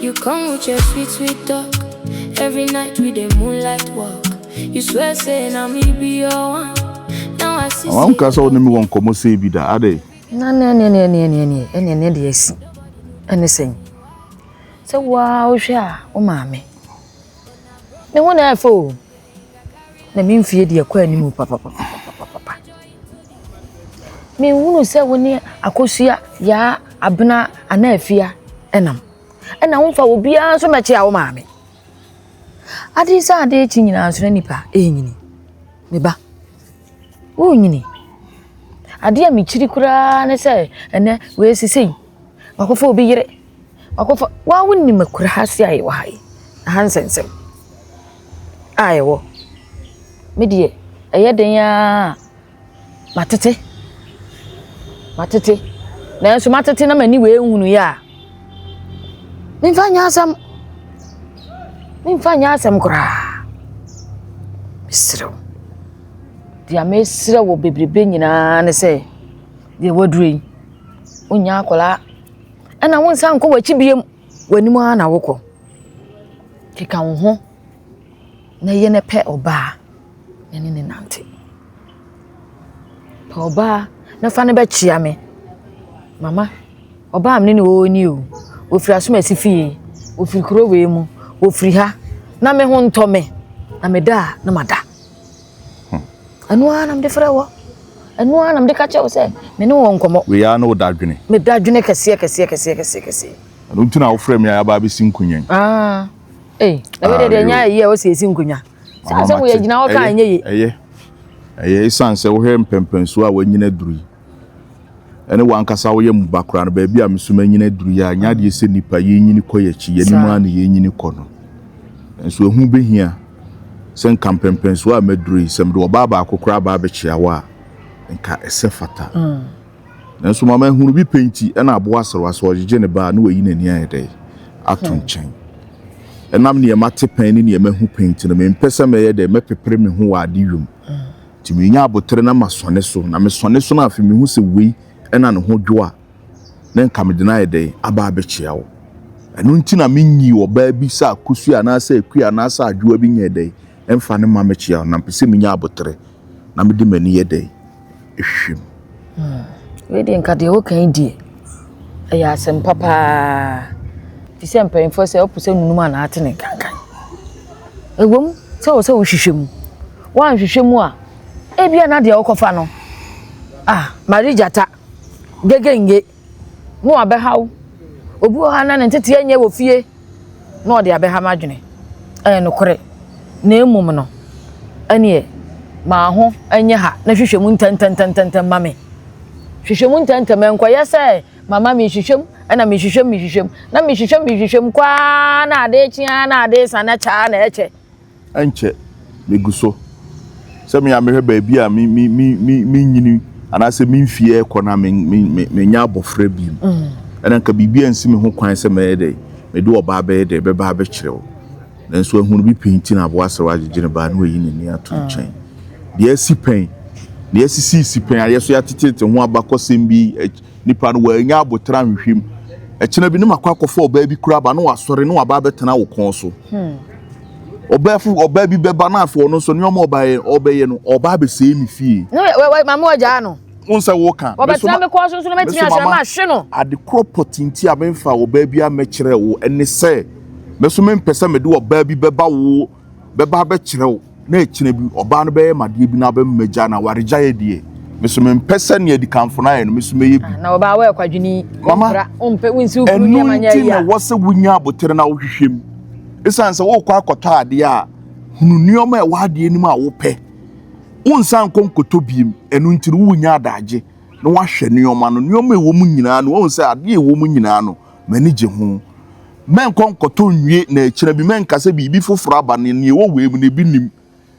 You come with your sweet talk. Every night with the moonlight walk. You swear saying I'm me be your one. Now I see. I'm casa on me won't come say be that, are they? No, anything. So wow, share, oh mammy. No one ever fool. The mean fear dear queen, papa. Me who say when near Akosua, ya, abna, and nephew, enam. And I won't for be so much our mammy. I desire dating in answer any pa, any. Neba. Oh, nini. I dear me chiricura, and say, and then where's he saying? Akofo be yere. Akofo, why wouldn't you make Krasia? Why? Hansen. I wo. Me dear, a yedenya matete. Na so matete na mani we hunu ya. Mimfanya asam kra. Misro. Dia mesra wo bebrebe nyina ne se. Dia wadui. Onya akola. Ana won san ko wachi biem wanimu ana wokọ. Kika wo ho. Na ye ne pe oba. Ne nante. Pa oba na fa ne be chia me. Mama, oba amne ni wo ni o. Ofiri asoma sifie. Ofiri kro we mu. Ofiri ha. Na me ho nto me. Na me da na mada. Anu ana me defra wo. Anu ana me ka che wo se me ne wo nkomo. We are no dadwene. Me dadwene kese. Anu ntina wo frame ya ba be sinkunyen. Na we de nya ye wo se sinkunya. Sanse wo ye gina wo kan nye ye. Eye sanse wo he mpempenso a wanyina duru. Ene wankasa wo ye mubakura no ba bia mesuma nyina duru ya nya de se nipa ye nyini koyechi ye nimu an ye nyini kono. Enso ehu behia sen kampempenso a meduru sem de obaba akokora ba be Kyerewaa nka esefata. Enso mama ehunu bi penti ena abo asarwaso ogege ne ba na wayi nani ayede atonchen. Enam ne yemate pan ni yemahu penti na mempesa meye de mepepere me ho wa adewum. Ti me nya abotere na masone so na mesone so na afi me hu se wei ena ne ho dwo a na nka me de na ayede aba be Kyerewaa. Enu nti na menyi oba bi sa Akosua na sa akua na sa adwo bi nyede emfa ne ma me Kyerewaa na mpese me nya abotere na me de mani yede ehwem. We de nka de wo kan die. Eya asem papa. Ti se mpemfo se opuse nunuma na atene kankan. Ewom se wo hwehwem. Wan hwehwem a ebia na de okofa no. Marijata. Gegenge. No abehaw. Obu ha na ntete anye wo fie. No de abeha madwene. No kore. Na emum no. Ane ma ho anye ha na hwehwem ntantantantantan mame. Hwehwem ntantam enkoye se mama mi hwehwem ana mi hwehwem na mi hwehwem kwa na ade chia na ade sana cha na eche Enche meguso se me ya mehwe ba bia mi nyini ana se mi mfie ekọ na me nya abofra bi ana nka bibia nsi me ho kwan se me de me do oba ba de be ba be Kyerewaa nanso ehunu bi penti na abo asara agege ne ba na oyi ne ni ato chen de asipen de asisi ayeso ya titete ho abakosem bi nipa no wa nya abotra nhwem ekina bi ne makwa akofo oba bi kura ba no wasore no aba betena wo kon so oba bi beba na afo no so ne oba ye no oba be se mi fie no we mama oja no unsa wo kan oba tena me kon so metimi ahya ma hwe no ade cropotinti abenfa oba bi amekire wo ene se meso mempesa me de oba bi beba wo beba be kire wo na ekina bi oba no be made bi na be mmagya na waregya ye die meso mempesa ne adi kanfo na ye no meso meye bi na oba wa kwadwini mama ompe winsi ukuru ni amanya ya na wose wunya abotere na wohwehwem esanse wo kwa akota ade a hunu nioma e wade anim a wo pe unsan konkoto biem enu ntiri wunya adaje na wahwe nioma no nioma e wo mu nyina no wo se ade e wo mu nyina no mani je ho men konkoto nwie na ekira bi men kase bibi foforo aba ne wo we mu ne bi nim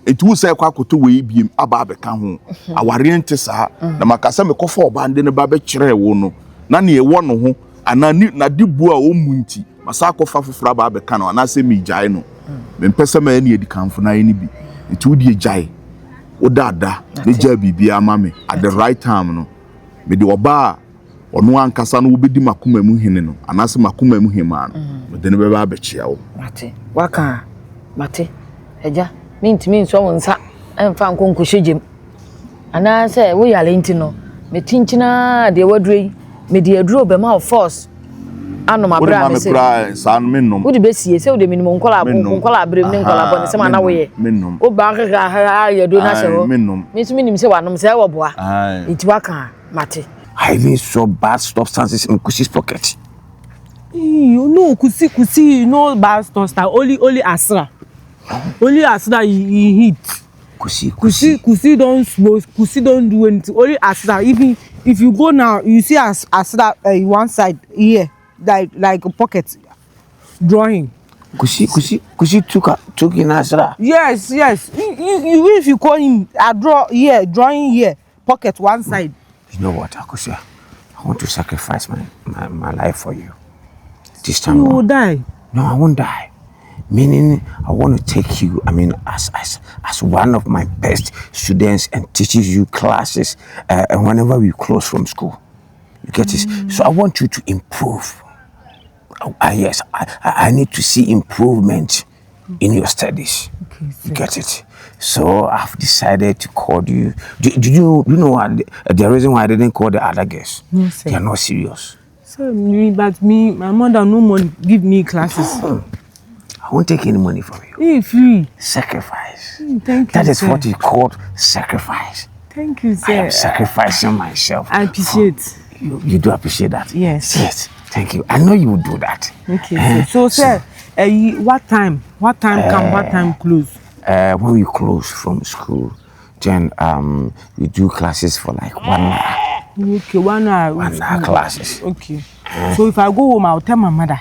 enti wo se kwa akoto we biem aba abeka ho aware nte saa na makase me kofo oba ande ne ba be kire wo no na ne e wo no ho ana ni na dibu a o mu nti masako fa foforo aba abeka no ana se mi gyae no me mpesa ma ne edi kanfo na ye ni bi enti wo die gyae wo dada ne gya bibia ama me at the right time no me de oba ono ankasa no wobedi makoma mu hene no anase makoma mu hema no de ne beba abechia wo mate waka mate eja mintimi nso wonsa emfa nkonko hyejem ana se wo yale ntino metinchina de wadrei me de aduro be ma of force ano mabra me se san mennom wo de besie se wo de minimum nkola abrem ne nkola bone se ma na wo ye wo ba ha ya do na se ho mentimi nim se wanom se wo boa iti waka mate I even saw bad substances in Kusi's pocket. You know, Kusi, no bad stuff. Only Asra. Only Asra he hit. Kusi don't smoke. Kusi don't do anything. Only Asra. Even if you go now, you see Asra one side here, like a pocket drawing. Kusi took in Asra. Yes. If you call him, I draw here, drawing here, pocket one side. You know what, Akosua? I want to sacrifice my life for you. This time you will die. No, I won't die. Meaning, I want to take you, as one of my best students and teaches you classes and whenever we close from school. You get this? So I want you to improve. Yes, I need to see improvement in your studies. Okay, you get it? So I've decided to call you. Do you know what the reason why I didn't call the other girls? No, sir. They are not serious. So my mother no money give me classes. I won't take any money from you. Hey, free. Sacrifice. Thank you. That is sir. what you call sacrifice. Thank you, sir. I am sacrificing myself. I appreciate. You do appreciate that? Yes. Yes. Thank you. I know you will do that. Okay. So sir, what time? What time come? What time close? When we close from school, then we do classes for like 1 hour. Okay, 1 hour. 1 hour classes. Okay. So if I go home, I'll tell my mother.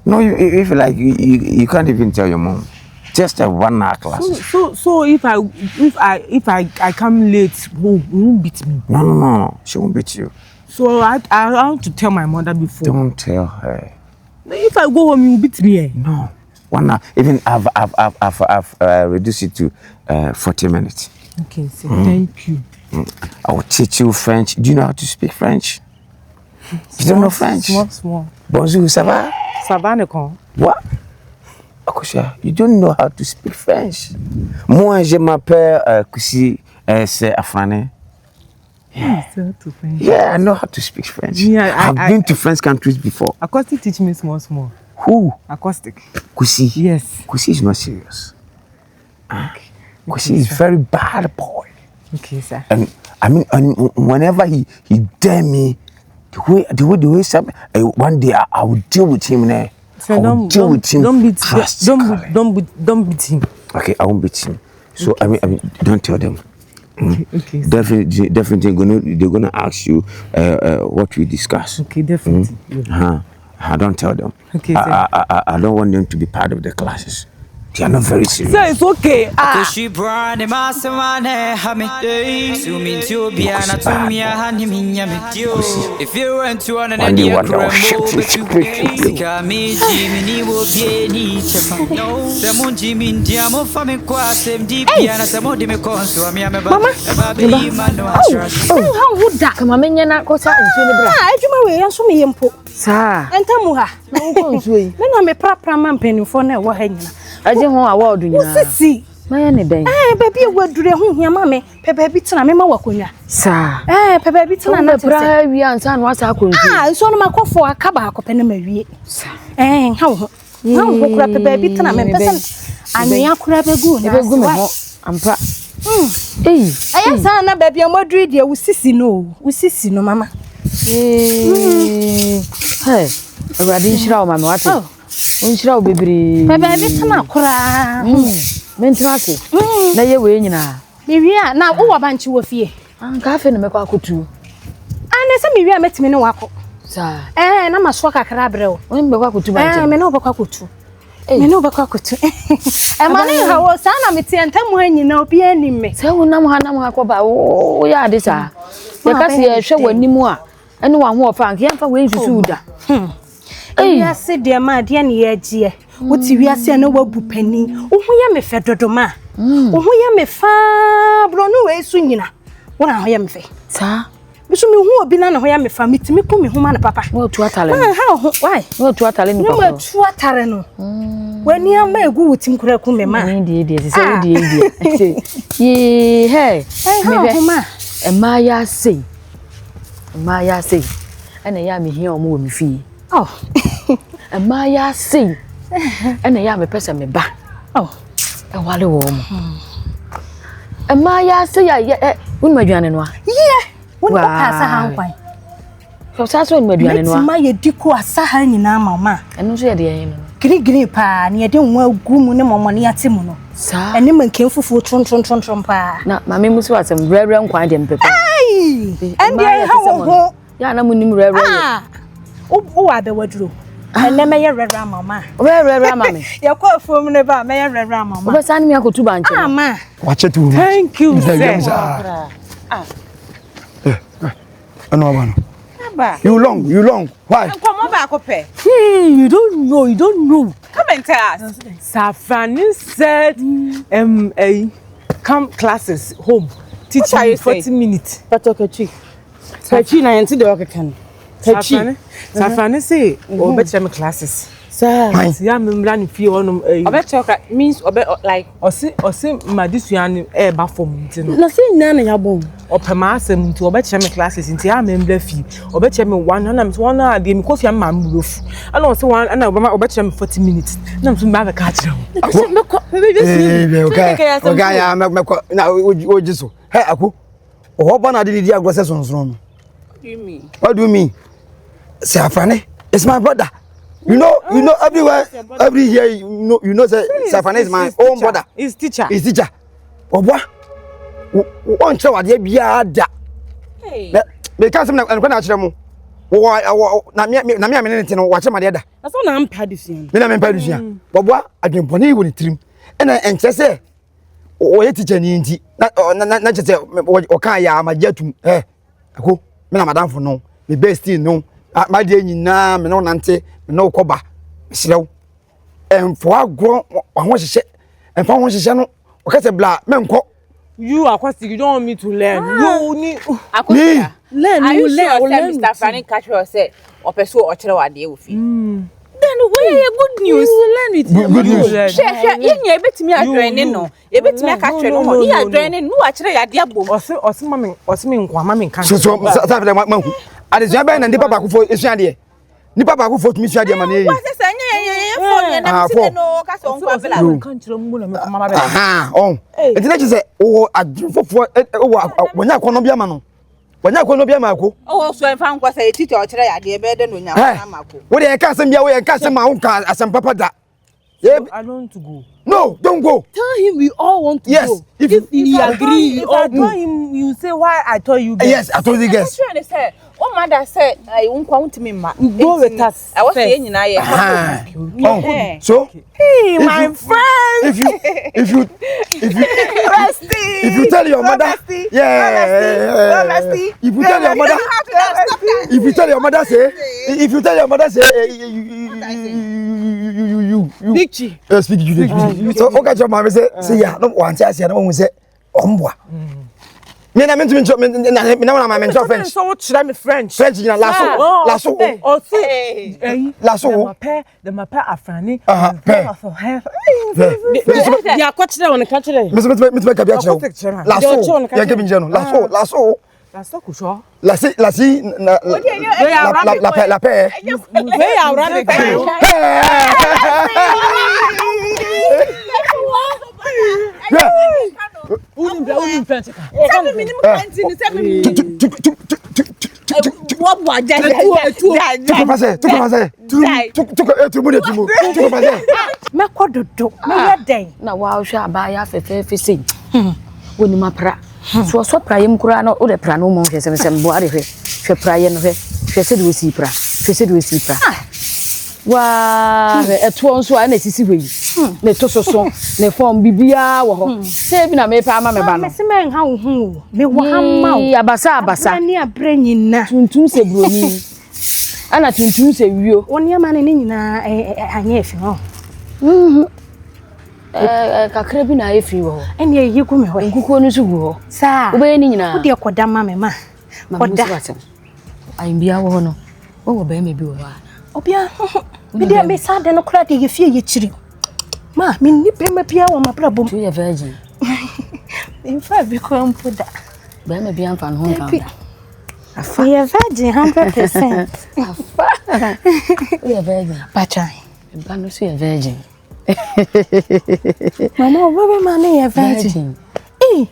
No, if like you can't even tell your mom. Just a 1 hour classes. So if I come late, who won't beat me? No. She won't beat you. So I want to tell my mother before. Don't tell her. If I go home, you beat me. No. 1 hour. Even I've reduced it to 40 minutes. Okay, so thank you. I will teach you French. Do you know how to speak French? You don't know French? Small. Bonjour, ça va? Ça va, Nekon? What? Akosua, you don't know how to speak French. Moi, je m'appelle Kusi, c'est Afrané. Yeah, I know how to speak French. Yeah, I've been to French countries before. Acoustic teach me small. Who? Acoustic. Kusi. Yes. Kusi is not serious. Okay. Kusi is very bad boy. Okay, sir. And I mean, whenever he dare me, the way one day I will deal with him there. So don't beat him. Okay, I won't beat him. So okay. I mean, don't tell them. Okay. Definitely they're gonna ask you what we discuss. Okay, definitely. Don't tell them. Okay, I don't want them to be part of the classes. They are not very serious. Sir, it's okay. If you went to an idea, Aje ho award nyina. Sisi. Maya ne ben. Baby wadure ho hia ma me. Baby tena me ma wakonwa. Sa. Baby tena na tse. Bra wi ansa no asa akontu. Nso no makofo aka ba akopɛ ne mawie. Sa. Ha wo. Na wo kura baby tena me pese. Anya kura begu na. Begu me ho. Ampa. Aya sa na baby amaduri de wo sisi no mama. Hey. Awurade nhyira wo mama wate. Nhyira wo bebre. Baby tena kura. Mentra se. Na ye we nyina. Me wi na wo wabanchi wo fie. Anka afi ne mekọ akotu. Ana se me wi ametimi ne wako. Sa. Na maso kakra brew. Won mekọ akotu ba. Me na obekọ akotu. Me na obekọ akotu. Ma ne hawo sa na meti antamu anyina obi anim me. Se wo nam ha koba wo ya de sa. Ye ka se ye hwe wanimu a. Ene wa ho ofa anka yamfa we nsusu da. Ya se de ma de ne ye gie. Wuti wiase na wabu pani. Wo ho ya me fe dodoma. Wo ho ya me fa bro no we su nyina. Wona ho ya me fe. Sa. Bisu me hu obi na na ho ya me fa mitimi ku me hu ma na papa. Wo tu atale. Why? Wo tu atale ni papa. No tu atare no. Wani ama egu wutim kura ku me ma. Ndi se wo di. Ye hey. Me ma. Emma ya sei. Emma ya sei. Ana ya me hia omo wo me fi. Oh. Emma ya sei. Ana ya me pese me ba. Oh. E wale wo mo. Emma ya sei ya won maduane no a. Yeah. Won ba ka sa han kwan. So sa so maduane no a. Ma ye diko asa ha nyina ma. Eno so ye de yen no. Green pa na ye de nwa gu mu ne momone yate mu no. Sa. Ene manken fufu tron pa. Na mame musu asem rere nkwan de mpepe. Ai! Ende ha wo. Ya na munim rere. Ah. O wa be waduro. Ene me ye rere mama. Rere mama. Ya kwa fom ne ba me ye rere mama. Oba san mi akotu ba nche. Ah ma. Watch it too. Thank you, sir. Ano abano. Aba. You long. Why? Come ba akope. You don't know. Come and tell us. Safrani said, come classes home. Teach you 40 minutes. But okay, Kachi na yenti de okakan. Safrani say, better me classes. Sir. Ya me mra fi onum Obechoka means like osi madisua ni ba fom ntino. na say na na yabom. Opema asem nti obeche me classes nti ya me mra fi. Obeche me one na me so na de me kofi am mbulofu. Ana o se one ana obeche me 40 minutes. Na me so ba ka kire. Okay, ya me na oji so. Hey ako. O ba na de di agrose sonson. What do you mean? Safrani, it's my brother. You know everywhere, every year, you know say Safrani is my own brother. His teacher. Obo, won che wade bia da. Me ka sem na na kire mu. Na me nti no wa che made da. Na so na ampa disuan. Me na me mpa disuan. Obo adwemponi wo ni trim. Na enche se o ye teacher ni nti na che se o kan ya amajatum ako me na madam fo no me bestie no ma de nyina me no nante me no koba serew enfo agro ho hyehyɛ enfo ho hyehyɛ no o ka se bla me nko You are quite you don't want me to learn. You need Akosua. Learn. Are you sure Mr. Fanny Catcher said or pursue or Kyerewaa will fee? Then where good news? You learn it. Good news. Chef, you bet me a draining no. You bet me a catcher no. You are draining no actually a diabo. or some mammy can so man ade so ben na ndi papa kufo esua de ni papa kufo tumi sua de ma na yi What's the phone na me no ka so nkwa bela. country mu na me mama be. On enti na che o adrufofo wonya kono bia ma no wonya kono bia ma ko Oh so en fa nkwa say titi o Kyerewaa de be de no nya ma ko. wo de ka asem bia wo ye ka asem ma wo ka asem papa da I don't want to go. no don't go Tell him we all want to yes go. if He agree. If I told him, you say why I told you. yes I told you guys Trying to say, oh mother said I nkwa untimi ma. Go with us. I was saying nyina ye. So Hey, my friend. if you tell your mother if you tell your mother if you tell your mother say you Dicchi. speak you so okay your mama say ya no want to say no say omboa me na me na ma me French So what should I me French? French na lasso Oh, see. lasso The mapa afrani. They are quite on the country. me ka bia chero lasso ya ke binje no lasso That's so cool. la paix They are around the country. Na wa hwa ba ya fefe sei. Woni mapra. So pra yem kura na o de pra no mo hwesem bo are hwe pra ye no hwe se de osi pra. Wa eto nso a na sisi hwe yi. Ne to so ne form bibia wo ho. Se bi na me pa ama me ba no. Me se men ha wo hu. Me wo ha ma wo. Abasa. Ani abre nyina. Tuntum se broni. Ana tuntum se wio. Woni ama ne nyina anya efi ho. Kakra bi na efi wo. Ene yi gu me ho. Nkuko no su gu ho. Sa. Obe ni nyina. Wo de koda ma me ma. Oda. I'm be our honor. Oh, baby, be one. Obia. Me dey me sad no kra dey fie ye chiri. Ma, me ni pema pia wa mabrabo. You a virgin. In fact, be come put that. Baby, be am fan home can. We are virgin 100%. We are virgin. Pachai. Banu so a virgin. Mama, baby man a virgin. Eh.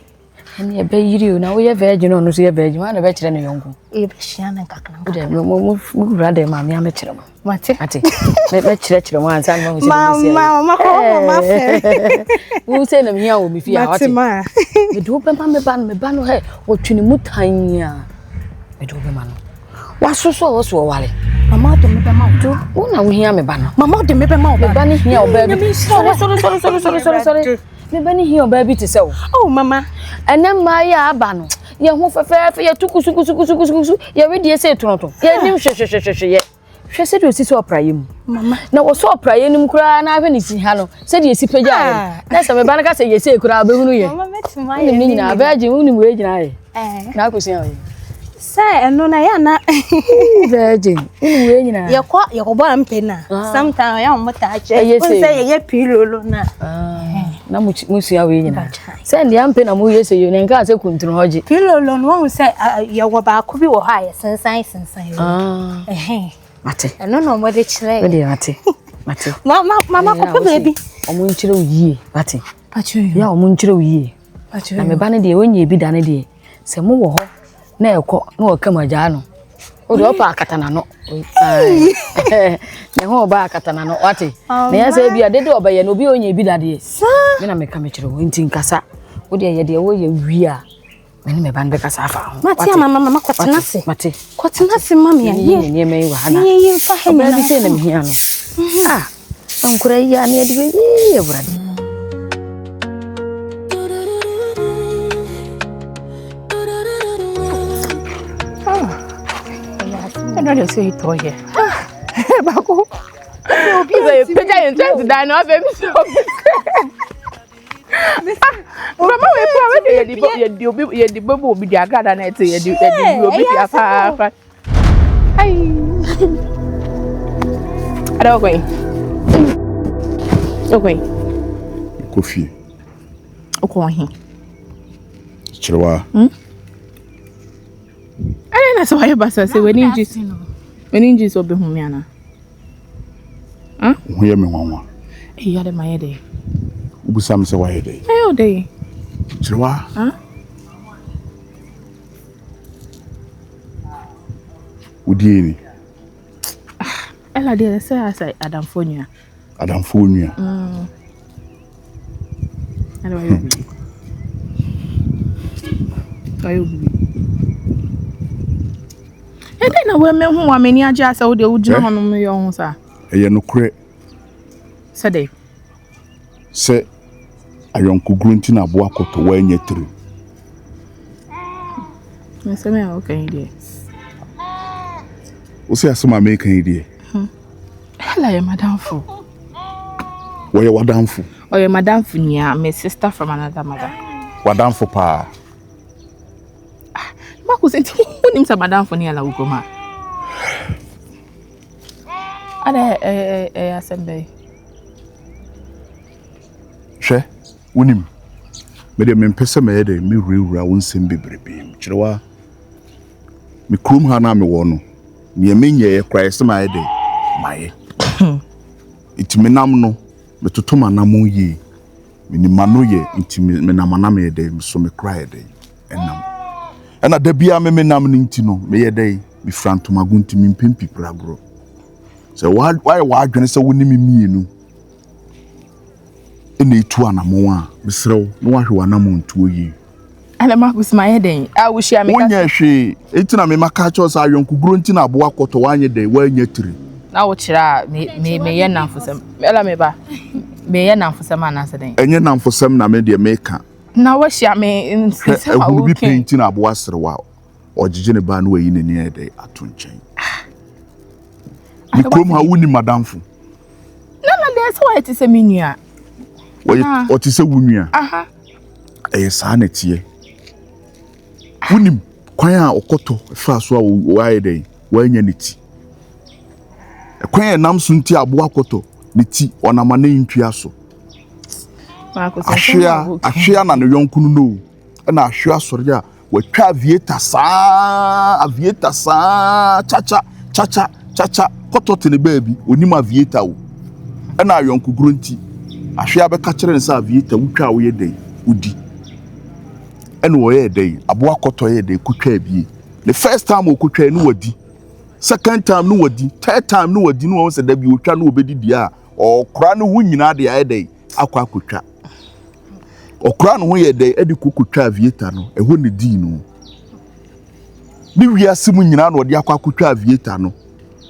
And you be you now we are virgin no so a virgin. One a virgin no yonko. E be hia na kakna. Mo rather mama am chire mo. Mate. Me chire one san mo. Mama ko mama fe. Who say na me here o me fi a what. Ma. Me do pe me ban no he o twini mutan ya. Me do be ma no. Wa so wale. Mama de me be ma do. Una wo hia me ba no. Mama de me be ma o ba. Me ba ni hia o ba bi. Sorry. Me ba ni hia o ba bi te se o. Oh mama. Ene ma ya aba no. Ye ho fefefe ye tukusu. Ye we die se tonto. Ye nim hwehwehwehwe ye. Hwe se do si so opra mu. Mama. Na wo so opra ye nim kura na hwe ni si ha no. Se de si pagya ye. Na se me ba na ka se ye se kura ba hunu ye. Mama metima ye. Ni nyina virgin uni mu ye nyina ye. Na akosia ye. Say eno na ya na virgin uni mu ye nyina. Ye ko bo am pe na. Sometimes ya mo ta che. Say ye pilolo na. Na musia we nyina. Say ndi am pe na mu ye se yo ne nka se kuntunu hoje. Pilolo no won say ye wo ba ko bi wo ha ye sensan. Mate. Eno no mo de chire. We dey mate. Mama ko baby. Omo nchire oyiye mate. Pacho. Ya omo nchire oyiye. Pacho. Na me ba ne de wonya bi da ne de. Se mo wo ho na ekọ na o kama ja no. O de opa akatana no. Ne ho ba akatana no wate. Na ya se bi ade de obaye no bi onya bi da de. Me na me ka me chire wo nti nkasa. O de ye de wo ye wi a. Me ne me ba ne be kasa afa. Mate mama kwatena se. Mate. Kwatena se mama ya. Ye me wa hana. Ye mfa he na bi se na me hia no. Ankura ya ne de ye brade. I don't say it all here. Bako. Peja interest da no baby so. Mama we kwa ye di bobo obi di agada na ete ye di obi di afa. Ai. Ada going. Okay. Kofi. Okohi. Kyerewaa. I na so why basa say when injis obi hu me ana. Hu ye me nwanwa. Eh ya de my day. Ubusam se wa ye dey. Eh o day. Kyerewaa. Udieni. Ela dey say asai Adamfonia. Adamfonia. Hello you. Ayo. Ede na we me hu wa mani age asa wo de wo gina hono me yo hu sa. Eye no kure. Sade. Se ayonku grunti na bo akoto wa anya tiri. Me se me o kan ide. O se asema me kan ide. Hello ya madam fu. Wo ye wadamfu. Oh ya madam fu nia, my sister from another mother. Wadamfu pa. Mako senti unim sa madam fu nia la ugoma. Ada asembe. Hwe, unim. Me de mempese me ye de me wura wonsem bebrebe. Kyerewaa. Me krum ha na me wo no. Me menye ye Christ ma ye de. Maye. Itimi nam no, me totoma namu yi. Me ni manu ye intimi me namana me de so me cry de. Enam. Ena da bia me nam ni nti no, me ye de me frantoma guntimi mpempi pragro. So why adwene se woni me mienu. Ena itu anamo a, me serew, no ahwe wanamo ntuo yi. Ala makus ma ye den. A wo hia me ka. Wonya hwe, etina me maka cho sa ayonku grunti na abo akoto wanye de wanya tiri. Na wo kira me ye namfosem. Ela me ba. Me ye namfosem anase den. Enye namfosem na me de meka. Na wo hia me nsese ma wo bi painting na abo aserewa. Ojije ne ba no wayi ne ne de ato nchen. Nikom ha wuni madamfo. Na de so wa ti se menua. Wo ti se wunua. Aha. Eye sa na tie. Wunim kwan a okoto fa so a waye den wanya ne ti kwan nam so nti abo akoto ne ti onamane ntua so ahwea na ne yonkunu no na ahwea sori a watwa aviator saa chacha koto te ne baabi onim aviator wo na yonkuguru nti ahwea be ka kire ne sa aviator wutwa wo ye den udi ene wo ye den abo akoto ye den kutwa bie the first time okutwa no wadi second time no wadi third time no wadi no wo se da bi otwa no obedidi a okra no hu nyina de aye den akwa akutwa okra no ho ye den edi kokutwa aviator no eho ne di no ni wiase mu nyina no de akwa akutwa aviator no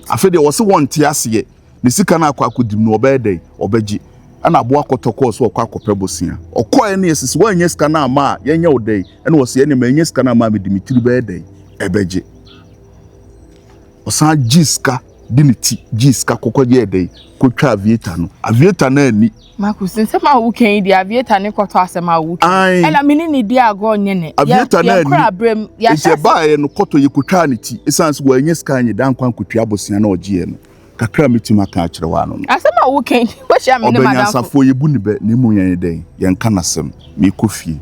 afede wo se wonte ase ne sika na akwa akodim no obeden obeji ana abo akotoko so okwa akopɛ bosia okoye ne yesisi wanya sika na ama yenya odai ene wo se ye ne manya sika na ama me dimitri beden ebeji osan jiska diniti jiska kokoje edai kotwa aviator na ani Makusin se ma wo kan di aviator ne koto asema wo ela mini ni di ago nye ne aviator na ani abrem ya sha ba ye no koto ye kotwa ne ti esanse wanya sika nye dan kwan kotwa bosia na ogie no kakra metima ka Kyerewaa no asema wo kan wo sha me ne madam obanyasafo ye bu ne be ne mu yan den yen kanasem me kofie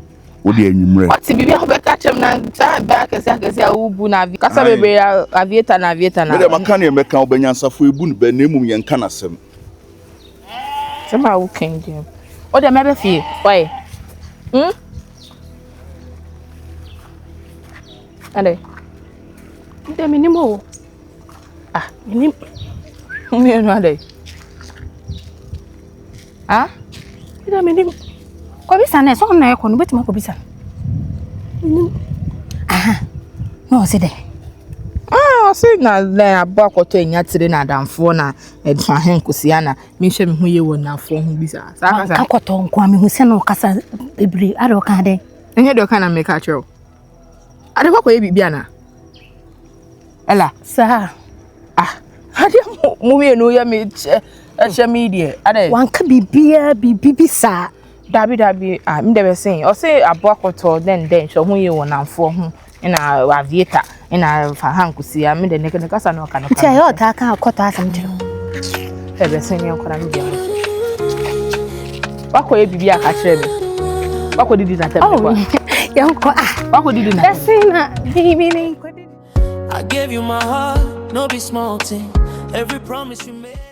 wo de anwumre oti bibia ho be ka chem na ta ba kese a wo bu na kasa bebe aviator na me de maka ne me ka obanyasafo ye bu ne be ne mu yen kanasem sema wo kan di o de mebe fie why ande nde minimo minim me no ande nde minim ko bisa na so na ekọ no betima ko bisa minim no se de se na le abo akoto enya tire na adamfo na edfa hen kosia na me hwe me ho ye wo na afo ho bisa sa kasa akoto nko me hu se no kasa ebri ade ka de enye de ka na me ka chero ade kwa ye bibia na ela sa ade mo me no ya me che media ade wanka bibia bibisa dabi me de be sen o se abo akoto den hwe ho ye wo na afo ho ina aviator ina fa hankusia me de ne kasa no kana ti ayo ta ka akoto asem tiro ebe sen ye nkora me de wako ye bibia ka kire me wako didi na tem kwa yanko wako didi na esina bibi ni I gave you my heart, no be small thing. Every promise you made.